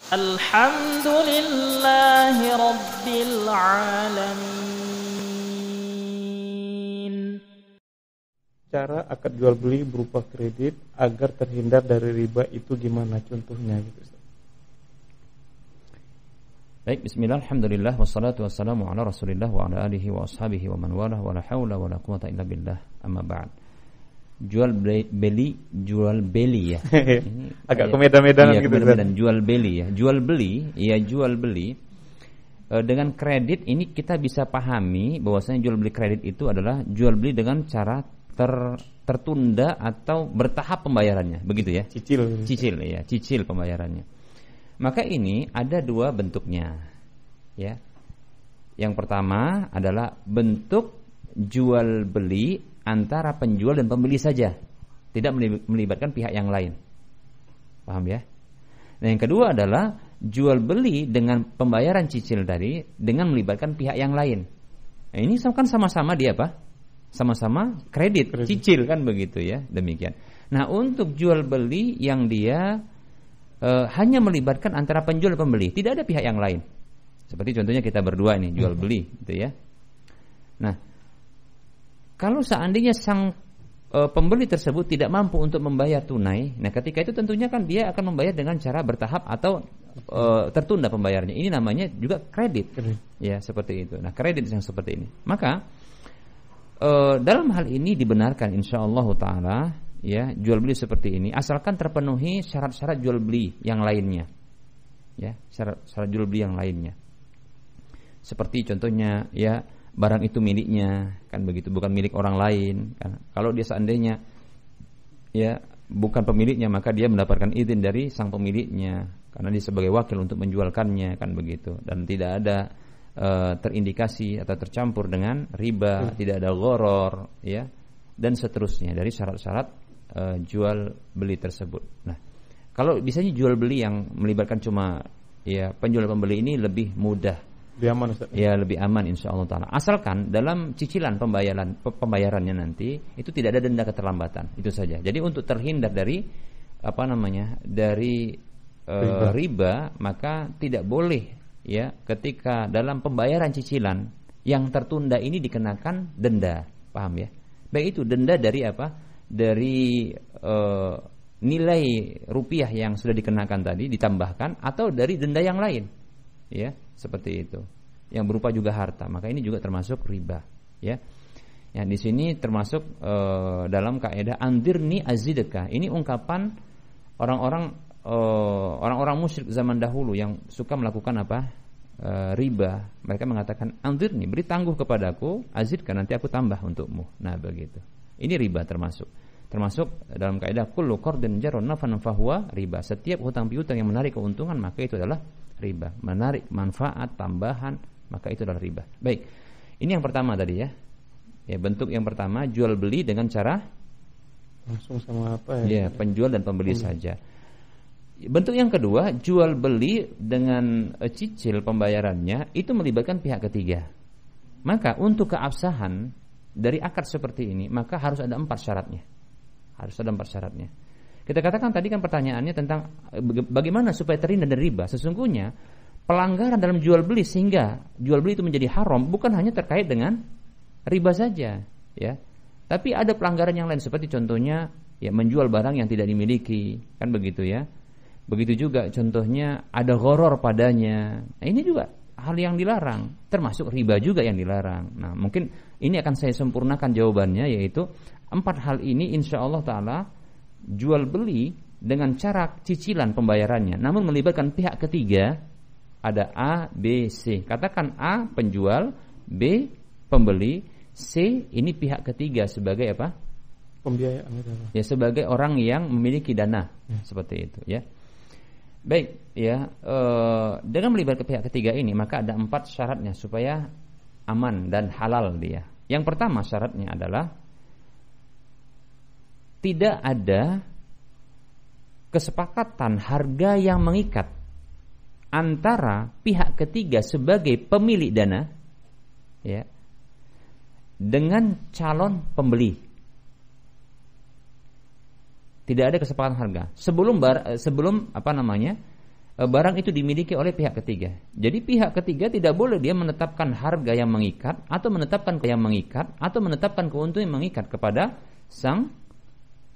Alhamdulillahi Rabbil Alamin. Cara akad jual beli berupa kredit agar terhindar dari riba itu gimana contohnya gitu Ustaz? Baik, bismillah, alhamdulillah, wassalatu wassalamu ala rasulillah wa ala alihi wa ashabihi wa man walah wa la hawla wa la quwata illa billah, amma ba'd. Jual beli ya. Ini agak kemedan-medan iya, gitu kemedan, jual beli ya. Jual beli dengan kredit ini kita bisa pahami bahwasanya jual beli kredit itu adalah jual beli dengan cara tertunda atau bertahap pembayarannya, begitu ya. Cicil pembayarannya. Maka ini ada dua bentuknya, ya. Yang pertama adalah bentuk jual beli antara penjual dan pembeli saja, tidak melibatkan pihak yang lain. Paham ya? Nah, yang kedua adalah jual beli dengan pembayaran cicil tadi dengan melibatkan pihak yang lain. Nah, ini kan sama-sama dia apa? Sama-sama kredit, cicil kan begitu ya, demikian. Nah, untuk jual beli yang dia hanya melibatkan antara penjual dan pembeli, tidak ada pihak yang lain. Seperti contohnya kita berdua ini jual beli, gitu ya. Nah, kalau seandainya sang pembeli tersebut tidak mampu untuk membayar tunai, nah ketika itu tentunya kan dia akan membayar dengan cara bertahap atau tertunda pembayarnya. Ini namanya juga kredit. Ya, seperti itu. Nah, kredit yang seperti ini. Maka dalam hal ini dibenarkan insyaallah taala ya, jual beli seperti ini asalkan terpenuhi syarat-syarat jual beli yang lainnya. Ya, syarat jual beli yang lainnya. Seperti contohnya ya, barang itu miliknya, kan begitu, bukan milik orang lain kan. Kalau dia seandainya ya bukan pemiliknya, maka dia mendapatkan izin dari sang pemiliknya karena dia sebagai wakil untuk menjualkannya, kan begitu. Dan tidak ada terindikasi atau tercampur dengan riba, tidak ada gharar ya, dan seterusnya dari syarat-syarat jual beli tersebut. Nah, kalau biasanya jual beli yang melibatkan cuma ya penjual dan pembeli ini lebih mudah. Lebih aman, Ustaz. Ya, lebih aman insyaallah taala. Asalkan dalam cicilan pembayarannya nanti itu tidak ada denda keterlambatan, itu saja. Jadi untuk terhindar dari dari riba, maka tidak boleh ya ketika dalam pembayaran cicilan yang tertunda ini dikenakan denda. Paham ya? Baik itu denda dari apa? Dari nilai rupiah yang sudah dikenakan tadi ditambahkan atau dari denda yang lain. Ya, seperti itu. Yang berupa juga harta, maka ini juga termasuk riba, ya. Yang di sini termasuk dalam kaidah andirni azidka. Ini ungkapan orang-orang musyrik zaman dahulu yang suka melakukan apa? Riba. Mereka mengatakan andirni, beri tangguh kepadaku, azidka, nanti aku tambah untukmu. Nah, begitu. Ini riba termasuk dalam kaidah kullu qardin jarra naf'an fahuwa riba. Setiap hutang piutang yang menarik keuntungan, maka itu adalah riba. Menarik manfaat tambahan, maka itu adalah riba. Baik. Ini yang pertama tadi ya. Ya, bentuk yang pertama jual beli dengan cara langsung sama apa ya? Ya, penjual dan pembeli saja. Bentuk yang kedua, jual beli dengan cicil pembayarannya itu melibatkan pihak ketiga. Maka untuk keabsahan dari akad seperti ini, maka harus ada 4 syaratnya. Kita katakan tadi kan pertanyaannya tentang bagaimana supaya terhindar dari riba. Sesungguhnya pelanggaran dalam jual beli sehingga jual beli itu menjadi haram bukan hanya terkait dengan riba saja, ya. Tapi ada pelanggaran yang lain seperti contohnya ya menjual barang yang tidak dimiliki, kan begitu ya. Begitu juga contohnya ada gharar padanya. Nah, ini juga hal yang dilarang, termasuk riba juga yang dilarang. Nah, mungkin ini akan saya sempurnakan jawabannya, yaitu 4 hal ini insyaallah taala jual beli dengan cara cicilan pembayarannya namun melibatkan pihak ketiga, ada A, B, C. Katakan A penjual, B pembeli, C ini pihak ketiga sebagai apa? Pembiayaan. Ya, sebagai orang yang memiliki dana, seperti itu ya. Baik ya, dengan melibatkan pihak ketiga ini maka ada 4 syaratnya supaya aman dan halal dia. Yang pertama syaratnya adalah tidak ada kesepakatan harga yang mengikat antara pihak ketiga sebagai pemilik dana ya dengan calon pembeli. Tidak ada kesepakatan harga sebelum barang itu dimiliki oleh pihak ketiga. Jadi pihak ketiga tidak boleh dia menetapkan harga yang mengikat atau menetapkan yang mengikat atau menetapkan keuntungan yang mengikat kepada sang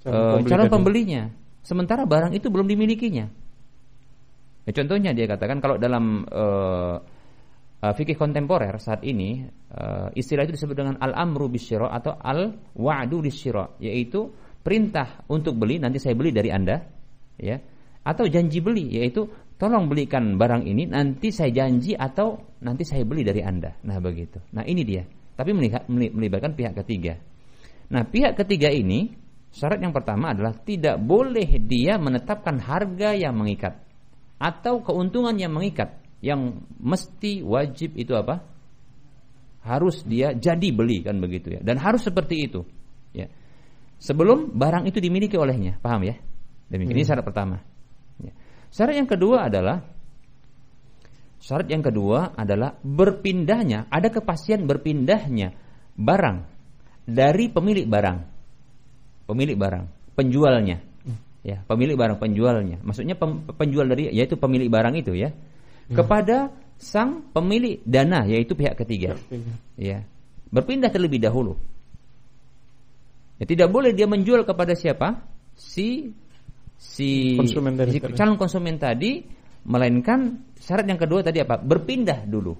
calon pembelinya. Sementara barang itu belum dimilikinya. Ya, contohnya dia katakan kalau dalam fikih kontemporer saat ini istilah itu disebut dengan al-amru bisyira atau al-wa'du bisyira, yaitu perintah untuk beli, nanti saya beli dari Anda, ya, atau janji beli, yaitu tolong belikan barang ini, nanti saya janji atau nanti saya beli dari Anda. Nah begitu. Nah ini dia. Tapi melibatkan pihak ketiga. Nah pihak ketiga ini syarat yang pertama adalah tidak boleh dia menetapkan harga yang mengikat atau keuntungan yang mengikat. Yang mesti wajib itu apa? Harus dia jadi beli, kan begitu ya. Dan harus seperti itu. Ya. Sebelum barang itu dimiliki olehnya, paham ya? Demikian. Ini syarat pertama. Ya. Syarat yang kedua adalah berpindahnya, ada kepastian berpindahnya barang dari pemilik barang, penjualnya, ya, pemilik barang penjualnya, maksudnya penjual dari, yaitu pemilik barang itu ya, kepada sang pemilik dana, yaitu pihak ketiga, ya, berpindah terlebih dahulu. Ya, tidak boleh dia menjual kepada siapa? Si calon konsumen tadi, melainkan syarat yang kedua tadi apa? Berpindah dulu.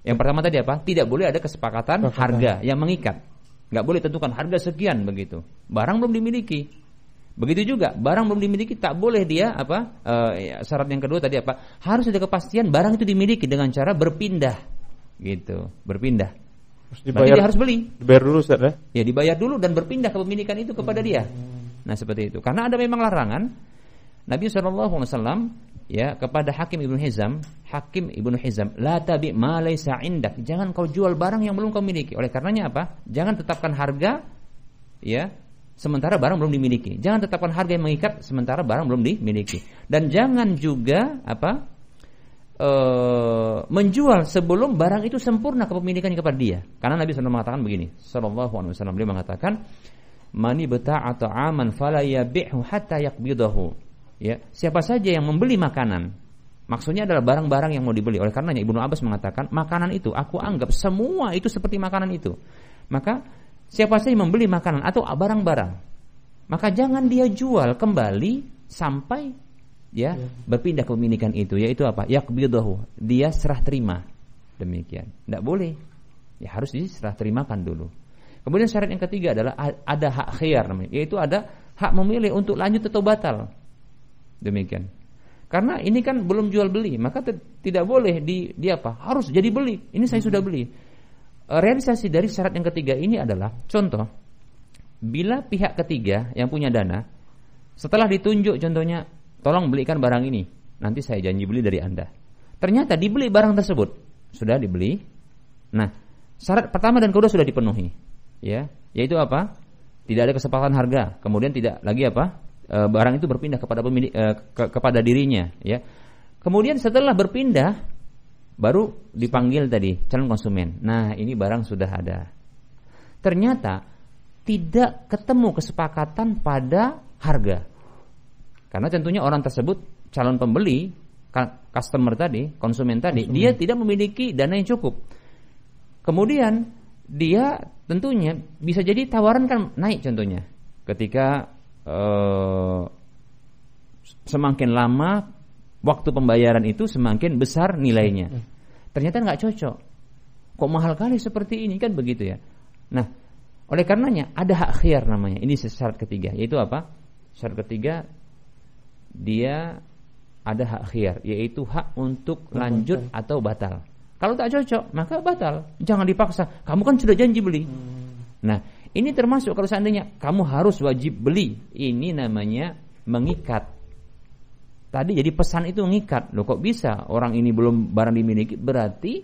Yang pertama tadi apa? Tidak boleh ada kesepakatan harga yang mengikat. Nggak boleh tentukan harga sekian begitu. Barang belum dimiliki. Begitu juga barang belum dimiliki, tak boleh dia apa? Syarat yang kedua tadi apa? Harus ada kepastian barang itu dimiliki dengan cara berpindah, gitu. Berpindah. Berarti dia harus beli. Dibayar dulu, Ustaz ya? Ya, dibayar dulu dan berpindah kepemilikan itu kepada dia. Nah seperti itu. Karena ada memang larangan Nabi SAW ya kepada Hakim Ibnu Hizam, la tabi ma laysa indak. Jangan kau jual barang yang belum kau miliki. Oleh karenanya apa? Jangan tetapkan harga ya sementara barang belum dimiliki. Jangan tetapkan harga yang mengikat sementara barang belum dimiliki. Dan jangan juga apa? Menjual sebelum barang itu sempurna kepemilikannya kepada dia. Karena Nabi SAW mengatakan begini, sallallahu alaihi wasallam, beliau mengatakan, "Mani bata'a ta'aman fala yabi'hu hatta yaqbidahu." Ya, siapa saja yang membeli makanan, maksudnya adalah barang-barang yang mau dibeli. Oleh karenanya Ibnu Abbas mengatakan, makanan itu aku anggap semua itu seperti makanan itu. Maka siapa saja yang membeli makanan atau barang-barang, maka jangan dia jual kembali sampai ya berpindah kepemilikan itu, yaitu apa? Yaqbidahu, dia serah terima. Demikian. Tidak boleh. Ya harus diserah terimakan dulu. Kemudian syarat yang ketiga adalah ada hak khiyar namanya, yaitu ada hak memilih untuk lanjut atau batal. Demikian. Karena ini kan belum jual beli, maka tidak boleh dia apa? Harus jadi beli. Ini saya sudah beli. Realisasi dari syarat yang ketiga ini adalah contoh, bila pihak ketiga yang punya dana setelah ditunjuk contohnya, tolong belikan barang ini, nanti saya janji beli dari Anda. Ternyata dibeli barang tersebut, sudah dibeli. Nah, syarat pertama dan kedua sudah dipenuhi. Ya, yaitu apa? Tidak ada kesepakatan harga, kemudian tidak lagi apa? Barang itu berpindah kepada pemilik kepada dirinya, ya. Kemudian setelah berpindah baru dipanggil tadi calon konsumen. Nah, ini barang sudah ada. Ternyata tidak ketemu kesepakatan pada harga. Karena tentunya orang tersebut calon pembeli, customer tadi, konsumen tadi, dia tidak memiliki dana yang cukup. Kemudian dia tentunya bisa jadi tawaran kan naik contohnya. Ketika semakin lama waktu pembayaran itu semakin besar nilainya. Ternyata nggak cocok. Kok mahal kali seperti ini, kan begitu ya. Nah, oleh karenanya ada hak khiyar namanya. Ini syarat ketiga, yaitu apa? Syarat ketiga, dia ada hak khiyar, yaitu hak untuk lanjut atau batal. Kalau tak cocok, maka batal. Jangan dipaksa. Kamu kan sudah janji beli. Nah, ini termasuk kalau seandainya kamu harus wajib beli. Ini namanya mengikat. Tadi jadi pesan itu mengikat. Loh kok bisa orang ini belum barang dimiliki? Berarti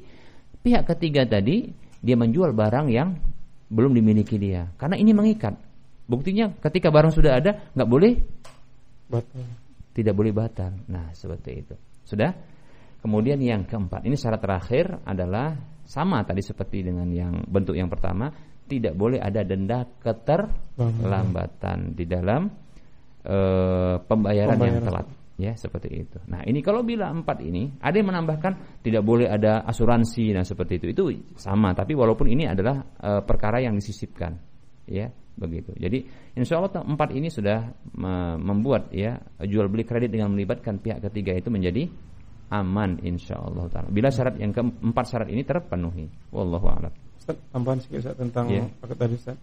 pihak ketiga tadi dia menjual barang yang belum dimiliki dia. Karena ini mengikat. Buktinya ketika barang sudah ada, nggak boleh batal. Tidak boleh batal. Nah, seperti itu. Sudah? Kemudian yang keempat, ini syarat terakhir adalah sama tadi seperti dengan yang bentuk yang pertama, tidak boleh ada denda keterlambatan di dalam pembayaran yang telat. Ya, seperti itu. Nah, ini kalau bila 4 ini, ada yang menambahkan tidak boleh ada asuransi, nah seperti itu. Itu sama, tapi walaupun ini adalah perkara yang disisipkan. Ya, begitu. Jadi, insya Allah 4 ini sudah membuat ya jual beli kredit dengan melibatkan pihak ketiga itu menjadi aman insya Allah taala. Bila syarat yang keempat syarat ini terpenuhi. Wallahu a'lam. Ustaz, tambahan sedikit Ustaz, tentang akad tadi Ustaz.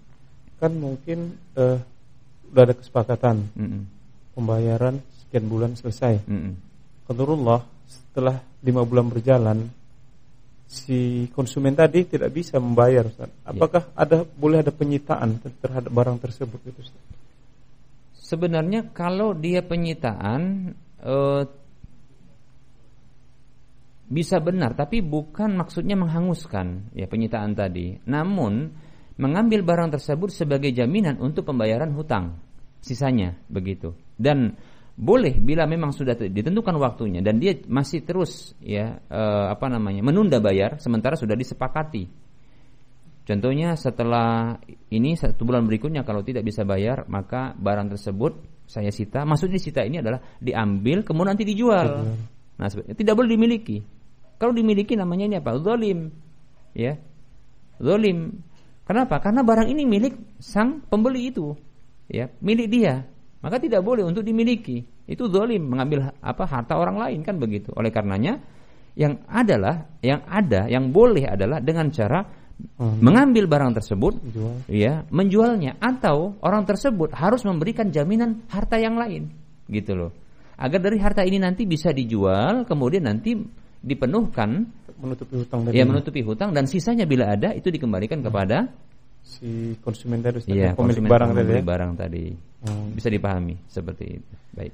Kan mungkin sudah ada kesepakatan pembayaran sekian bulan selesai. Qadarullah setelah 5 bulan berjalan si konsumen tadi tidak bisa membayar Ustaz. Apakah boleh ada penyitaan terhadap barang tersebut itu Ustaz? Sebenarnya kalau dia penyitaan bisa benar, tapi bukan maksudnya menghanguskan ya penyitaan tadi. Namun mengambil barang tersebut sebagai jaminan untuk pembayaran hutang sisanya begitu. Dan boleh bila memang sudah ditentukan waktunya dan dia masih terus ya menunda bayar sementara sudah disepakati. Contohnya setelah ini 1 bulan berikutnya kalau tidak bisa bayar maka barang tersebut saya sita. Maksudnya sita ini adalah diambil kemudian nanti dijual. Nah, tidak boleh dimiliki. Kalau dimiliki namanya ini apa? Zalim. Ya. Zalim. Kenapa? Karena barang ini milik sang pembeli itu. Ya, milik dia. Maka tidak boleh untuk dimiliki. Itu zalim, mengambil harta orang lain kan begitu. Oleh karenanya yang boleh adalah dengan cara mengambil barang tersebut, ya, menjualnya atau orang tersebut harus memberikan jaminan harta yang lain. Gitu loh. Agar dari harta ini nanti bisa dijual, kemudian nanti dipenuhkan menutupi hutang dan sisanya bila ada itu dikembalikan kepada si konsumen tadi, pemilik barang tadi. Bisa dipahami seperti itu. Baik.